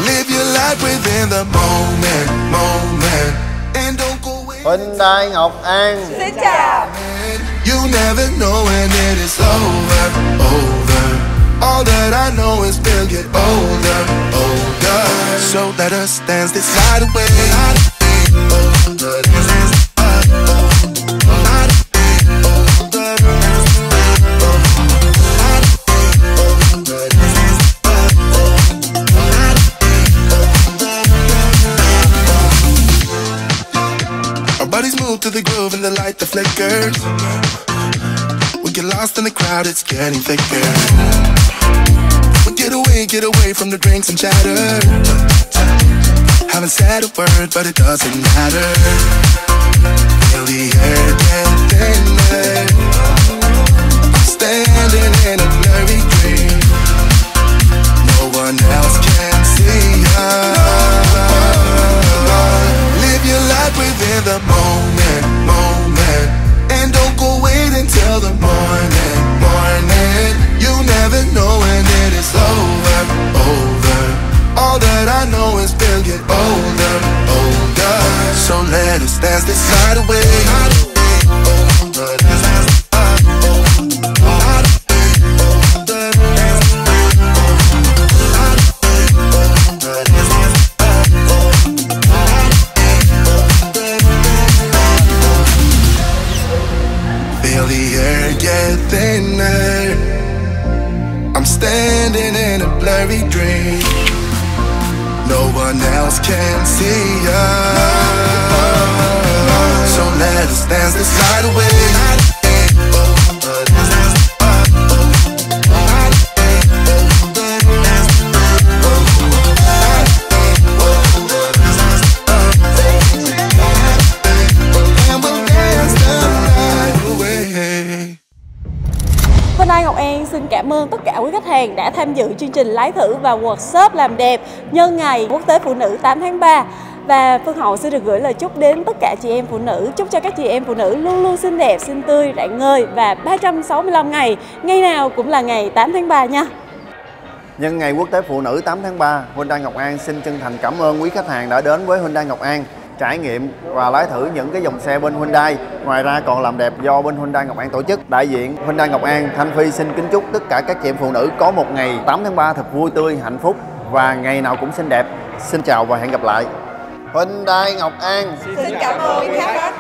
Live your life within the moment, and don't go away. Hyundai Ngọc An. Xin chào. You never know when it is over. All that I know is we'll get older. So let us dance this night away. Move to the groove and the light that flickers. We get lost in the crowd, it's getting thicker. We get away from the drinks and chatter. Haven't said a word, but it doesn't matter. Feel the air get thinner. I'm standing in a blurry dream. No one else can see us. Live your life within the moment, and don't go wait until the morning. You never know when it is over. All that I know is we'll get older. So let us dance this night away. Thinner. I'm standing in a blurry dream. No one else can see us. So let us dance this night away. Hyundai Ngọc An xin cảm ơn tất cả quý khách hàng đã tham dự chương trình lái thử và workshop làm đẹp nhân ngày Quốc tế Phụ nữ 8 tháng 3. Và Phương Hậu xin được gửi lời chúc đến tất cả chị em phụ nữ. Chúc cho các chị em phụ nữ luôn luôn xinh đẹp, xinh tươi, rạng ngời và 365 ngày, ngày nào cũng là ngày 8 tháng 3 nha. Nhân ngày Quốc tế Phụ nữ 8 tháng 3, Hyundai Ngọc An xin chân thành cảm ơn quý khách hàng đã đến với Hyundai Ngọc An, trải nghiệm và lái thử những cái dòng xe bên Hyundai. Ngoài ra còn làm đẹp do bên Hyundai Ngọc An tổ chức. Đại diện Hyundai Ngọc An, Thanh Phi xin kính chúc tất cả các chị em phụ nữ có một ngày 8 tháng 3 thật vui tươi, hạnh phúc và ngày nào cũng xinh đẹp. Xin chào và hẹn gặp lại. Hyundai Ngọc An xin cảm ơn quý khách.